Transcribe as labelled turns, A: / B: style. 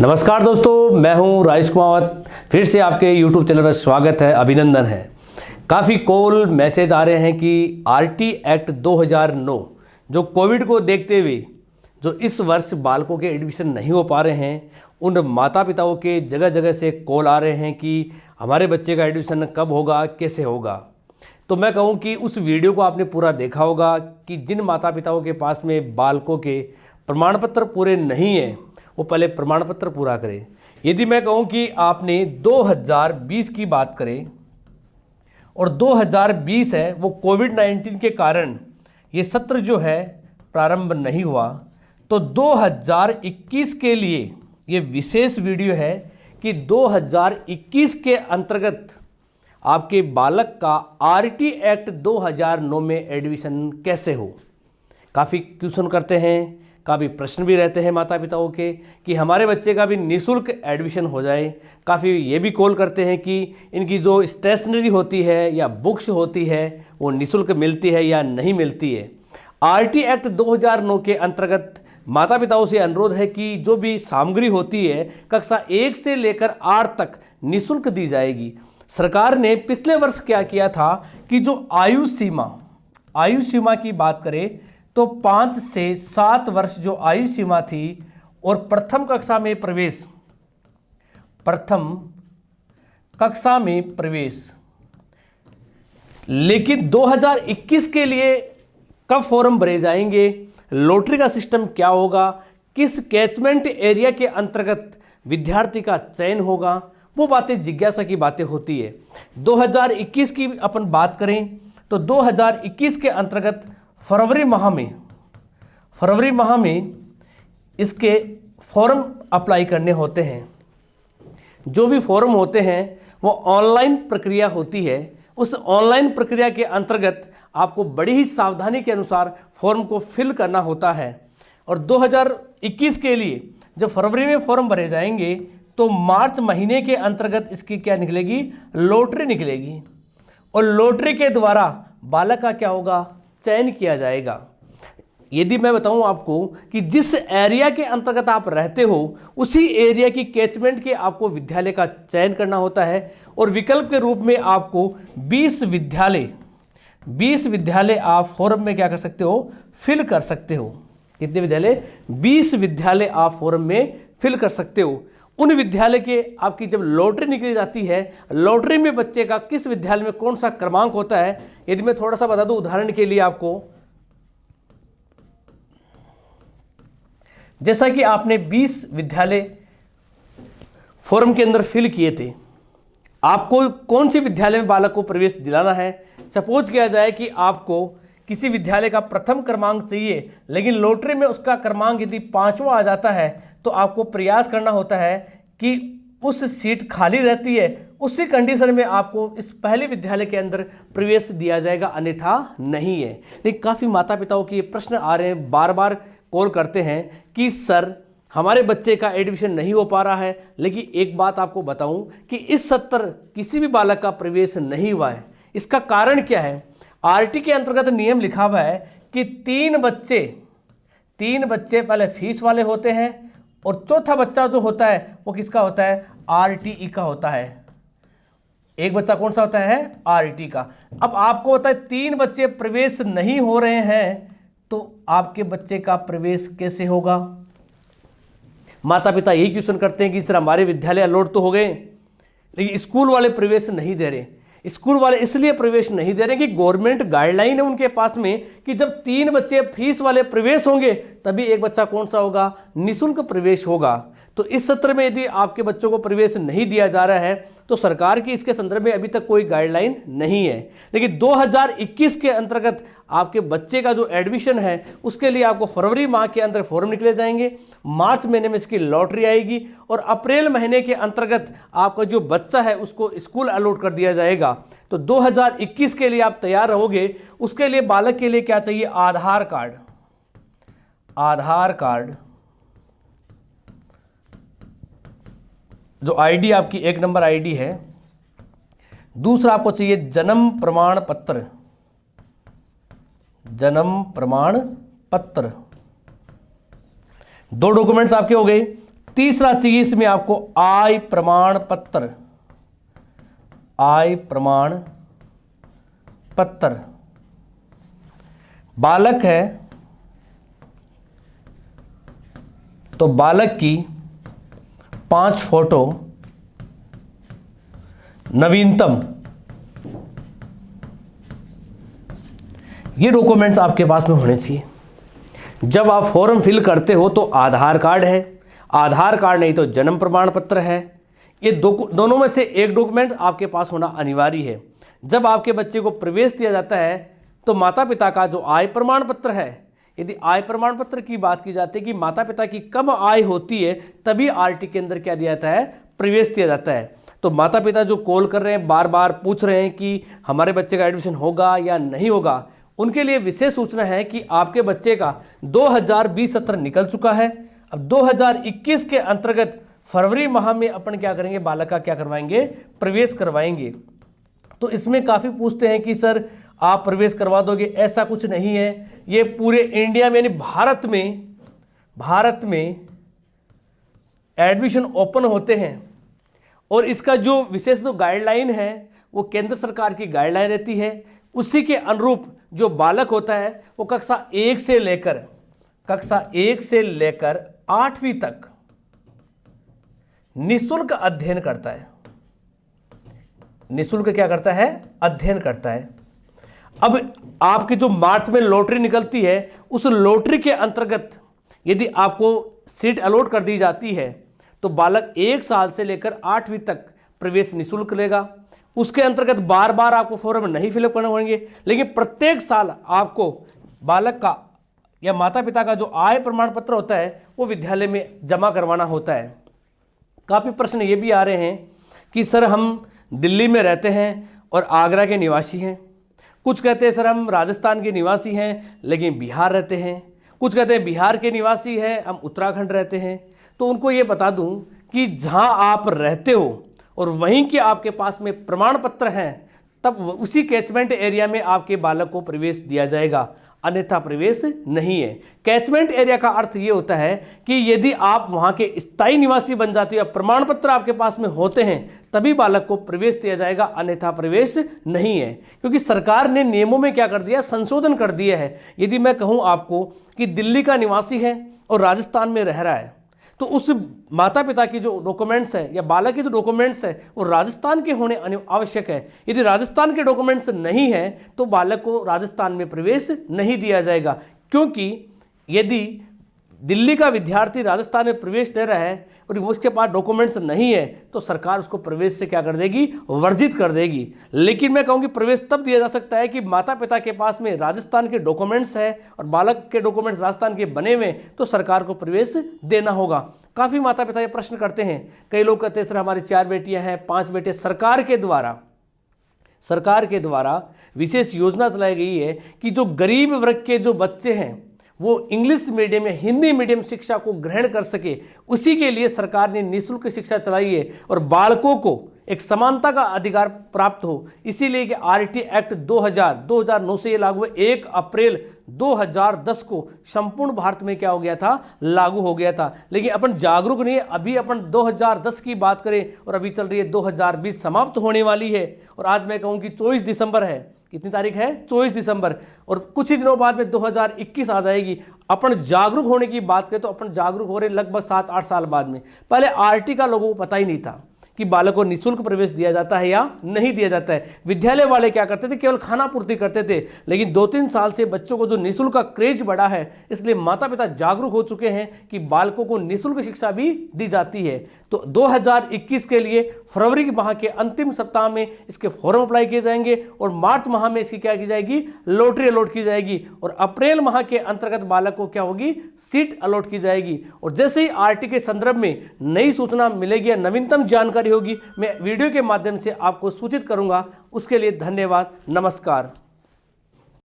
A: नमस्कार दोस्तों, मैं हूं राजेश कुमावत। फिर से आपके YouTube चैनल पर स्वागत है, अभिनंदन है। काफ़ी कॉल मैसेज आ रहे हैं कि RT एक्ट 2009 जो कोविड को देखते हुए जो इस वर्ष बालकों के एडमिशन नहीं हो पा रहे हैं, उन माता पिताओं के जगह जगह से कॉल आ रहे हैं कि हमारे बच्चे का एडमिशन कब होगा, कैसे होगा। तो मैं कहूँ कि उस वीडियो को आपने पूरा देखा होगा कि जिन माता पिताओं के पास में बालकों के प्रमाण पत्र पूरे नहीं हैं, वो पहले प्रमाण पत्र पूरा करें। यदि मैं कहूं कि आपने 2020 की बात करें और 2020 है, वो कोविड-19 के कारण ये सत्र जो है प्रारंभ नहीं हुआ, तो 2021 के लिए ये विशेष वीडियो है कि 2021 के अंतर्गत आपके बालक का RT एक्ट 2009 में एडमिशन कैसे हो। काफ़ी क्वेश्चन करते हैं, काफ़ी प्रश्न भी रहते हैं माता पिताओं के कि हमारे बच्चे का भी निःशुल्क एडमिशन हो जाए। काफ़ी ये भी कॉल करते हैं कि इनकी जो स्टेशनरी होती है या बुक्स होती है वो निःशुल्क मिलती है या नहीं मिलती है। RT एक्ट 2009 के अंतर्गत माता पिताओं से अनुरोध है कि जो भी सामग्री होती है कक्षा 1 से लेकर 8 तक निःशुल्क दी जाएगी। सरकार ने पिछले वर्ष क्या किया था कि जो आयु सीमा की बात करें तो 5 से 7 वर्ष जो आयु सीमा थी और प्रथम कक्षा में प्रवेश, लेकिन 2021 के लिए कब फॉर्म भरे जाएंगे, लॉटरी का सिस्टम क्या होगा, किस कैचमेंट एरिया के अंतर्गत विद्यार्थी का चयन होगा, वो बातें जिज्ञासा की बातें होती है। 2021 की अपन बात करें तो 2021 के अंतर्गत फरवरी माह में इसके फॉर्म अप्लाई करने होते हैं। जो भी फॉर्म होते हैं वो ऑनलाइन प्रक्रिया होती है। उस ऑनलाइन प्रक्रिया के अंतर्गत आपको बड़ी ही सावधानी के अनुसार फॉर्म को फिल करना होता है। और 2021 के लिए जब फरवरी में फॉर्म भरे जाएंगे तो मार्च महीने के अंतर्गत इसकी क्या निकलेगी, लॉटरी निकलेगी। और लॉटरी के द्वारा बालक का क्या होगा, चयन किया जाएगा। यदि मैं बताऊं आपको कि जिस एरिया के अंतर्गत आप रहते हो उसी एरिया की कैचमेंट के आपको विद्यालय का चयन करना होता है। और विकल्प के रूप में आपको 20 विद्यालय आप फॉर्म में क्या कर सकते हो, फिल कर सकते हो। कितने विद्यालय, 20 विद्यालय आप फॉर्म में फिल कर सकते हो। उन विद्यालय के आपकी जब लॉटरी निकली जाती है, लॉटरी में बच्चे का किस विद्यालय में कौन सा क्रमांक होता है, यदि मैं थोड़ा सा बता दूं उदाहरण के लिए आपको, जैसा कि आपने 20 विद्यालय फॉर्म के अंदर फिल किए थे, आपको कौन सी विद्यालय में बालक को प्रवेश दिलाना है। सपोज किया जाए कि आपको किसी विद्यालय का प्रथम क्रमांक चाहिए, लेकिन लॉटरी में उसका क्रमांक यदि 5वां आ जाता है तो आपको प्रयास करना होता है कि उस सीट खाली रहती है, उसी कंडीशन में आपको इस पहले विद्यालय के अंदर प्रवेश दिया जाएगा, अन्यथा नहीं है। लेकिन काफ़ी माता पिताओं के प्रश्न आ रहे हैं, बार बार कॉल करते हैं कि सर हमारे बच्चे का एडमिशन नहीं हो पा रहा है। लेकिन एक बात आपको बताऊं कि इस सत्र किसी भी बालक का प्रवेश नहीं हुआ है। इसका कारण क्या है, RT के अंतर्गत नियम लिखा हुआ है कि 3 बच्चे पहले फीस वाले होते हैं और चौथा बच्चा जो होता है वो किसका होता है, RTE का होता है। एक बच्चा कौन सा होता है, RT का। अब आपको होता है 3 बच्चे प्रवेश नहीं हो रहे हैं तो आपके बच्चे का प्रवेश कैसे होगा। माता पिता यही क्वेश्चन करते हैं कि सर हमारे विद्यालय अलॉट तो हो गए लेकिन स्कूल वाले प्रवेश नहीं दे रहे। स्कूल वाले इसलिए प्रवेश नहीं दे रहे कि गवर्नमेंट गाइडलाइन है उनके पास में कि जब 3 बच्चे फीस वाले प्रवेश होंगे तभी एक बच्चा कौन सा होगा, निःशुल्क प्रवेश होगा। तो इस सत्र में यदि आपके बच्चों को प्रवेश नहीं दिया जा रहा है तो सरकार की इसके संदर्भ में अभी तक कोई गाइडलाइन नहीं है। लेकिन 2021 के अंतर्गत आपके बच्चे का जो एडमिशन है उसके लिए आपको फरवरी माह के अंदर फॉर्म निकले जाएंगे, मार्च महीने में इसकी लॉटरी आएगी और अप्रैल महीने के अंतर्गत आपका जो बच्चा है उसको स्कूल अलॉट कर दिया जाएगा। तो 2021 के लिए आप तैयार रहोगे। उसके लिए बालक के लिए क्या चाहिए, आधार कार्ड, जो आईडी आपकी 1 नंबर आईडी है। दूसरा आपको चाहिए जन्म प्रमाण पत्र, 2 डॉक्यूमेंट्स आपके हो गए। तीसरा चाहिए इसमें आपको आय प्रमाण पत्र, आय प्रमाण पत्र। बालक है तो बालक की 5 फोटो नवीनतम, ये डॉक्यूमेंट्स आपके पास में होने चाहिए। जब आप फॉर्म फिल करते हो तो आधार कार्ड है, आधार कार्ड नहीं तो जन्म प्रमाण पत्र है, ये दोनों में से एक डॉक्यूमेंट आपके पास होना अनिवार्य है। जब आपके बच्चे को प्रवेश दिया जाता है तो माता पिता का जो आय प्रमाण पत्र है, यदि आय प्रमाण पत्र की बात की जाती है कि माता पिता की कम आय होती है तभी आरटी के अंदर क्या दिया जाता है, प्रवेश दिया जाता है। तो माता पिता जो कॉल कर रहे हैं, बार बार पूछ रहे हैं कि हमारे बच्चे का एडमिशन होगा या नहीं होगा, उनके लिए विशेष सूचना है कि आपके बच्चे का 2020 सत्र निकल चुका है। अब 2021 के अंतर्गत फरवरी माह में अपन क्या करेंगे, बालक का क्या करवाएंगे, प्रवेश करवाएंगे। तो इसमें काफ़ी पूछते हैं कि सर आप प्रवेश करवा दोगे, ऐसा कुछ नहीं है। ये पूरे इंडिया में यानी भारत में एडमिशन ओपन होते हैं और इसका जो विशेष जो गाइडलाइन है वो केंद्र सरकार की गाइडलाइन रहती है। उसी के अनुरूप जो बालक होता है वो कक्षा 1 से लेकर 8वीं तक निःशुल्क अध्ययन करता है। निःशुल्क क्या करता है, अध्ययन करता है। अब आपकी जो मार्च में लॉटरी निकलती है, उस लॉटरी के अंतर्गत यदि आपको सीट अलॉट कर दी जाती है तो बालक 1 साल से लेकर 8वीं तक प्रवेश निःशुल्क लेगा। उसके अंतर्गत बार बार आपको फॉर्म नहीं फिलअप करने होंगे, लेकिन प्रत्येक साल आपको बालक का या माता पिता का जो आय प्रमाण पत्र होता है वो विद्यालय में जमा करवाना होता है। काफ़ी प्रश्न ये भी आ रहे हैं कि सर हम दिल्ली में रहते हैं और आगरा के निवासी हैं, कुछ कहते हैं सर हम राजस्थान के निवासी हैं लेकिन बिहार रहते हैं, कुछ कहते हैं बिहार के निवासी हैं हम उत्तराखंड रहते हैं। तो उनको ये बता दूं कि जहां आप रहते हो और वहीं के आपके पास में प्रमाण पत्र हैं, तब उसी कैचमेंट एरिया में आपके बालक को प्रवेश दिया जाएगा, अन्यथा प्रवेश नहीं है। कैचमेंट एरिया का अर्थ ये होता है कि यदि आप वहाँ के स्थायी निवासी बन जाते हो या प्रमाण पत्र आपके पास में होते हैं तभी बालक को प्रवेश दिया जाएगा, अन्यथा प्रवेश नहीं है। क्योंकि सरकार ने नियमों में क्या कर दिया, संशोधन कर दिया है। यदि मैं कहूँ आपको कि दिल्ली का निवासी है और राजस्थान में रह रहा है तो उस माता पिता की जो डॉक्यूमेंट्स है या बालक की जो डॉक्यूमेंट्स है वो राजस्थान के होने आवश्यक है। यदि राजस्थान के डॉक्यूमेंट्स नहीं है तो बालक को राजस्थान में प्रवेश नहीं दिया जाएगा। क्योंकि यदि दिल्ली का विद्यार्थी राजस्थान में प्रवेश ले रहा है और उसके पास डॉक्यूमेंट्स नहीं है तो सरकार उसको प्रवेश से क्या कर देगी, वर्जित कर देगी। लेकिन मैं कहूँगी प्रवेश तब दिया जा सकता है कि माता पिता के पास में राजस्थान के डॉक्यूमेंट्स है और बालक के डॉक्यूमेंट्स राजस्थान के बने हुए तो सरकार को प्रवेश देना होगा। काफ़ी माता पिता ये प्रश्न करते हैं, कई लोग कहते हैं सर हमारी 4 बेटियाँ हैं 5 बेटे। सरकार के द्वारा विशेष योजना चलाई गई है कि जो गरीब वर्ग के जो बच्चे हैं वो इंग्लिश मीडियम या हिंदी मीडियम शिक्षा को ग्रहण कर सके, उसी के लिए सरकार ने निःशुल्क शिक्षा चलाई है और बालकों को एक समानता का अधिकार प्राप्त हो। इसीलिए कि आरटी एक्ट 2009 से ये लागू है। 1 अप्रैल 2010 को संपूर्ण भारत में क्या हो गया था, लागू हो गया था। लेकिन अपन जागरूक नहीं है। अभी अपन 2010 की बात करें और अभी चल रही है 2020 समाप्त होने वाली है और आज मैं कहूँ कि 24 दिसंबर है। कितनी तारीख है, 24 दिसंबर, और कुछ ही दिनों बाद में 2021 आ जाएगी। अपन जागरूक होने की बात करें तो अपन जागरूक हो रहे लगभग 7-8 साल बाद में। पहले आरटी का लोगों को पता ही नहीं था कि बालक को निःशुल्क प्रवेश दिया जाता है या नहीं दिया जाता है। विद्यालय वाले क्या करते थे, केवल खाना पूर्ति करते थे। लेकिन 2-3 साल से बच्चों को जो निःशुल्क का क्रेज बढ़ा है, इसलिए माता पिता जागरूक हो चुके हैं कि बालकों को निःशुल्क शिक्षा भी दी जाती है। तो 2021 के लिए फरवरी के माह के अंतिम सप्ताह में इसके फॉर्म अप्लाई किए जाएंगे और मार्च माह में इसकी क्या की जाएगी, लॉटरी अलॉट की जाएगी और अप्रैल माह के अंतर्गत बालक को क्या होगी, सीट अलॉट की जाएगी। और जैसे ही आरटी के संदर्भ में नई सूचना मिलेगी या नवीनतम जानकारी होगी, मैं वीडियो के माध्यम से आपको सूचित करूंगा। उसके लिए धन्यवाद, नमस्कार।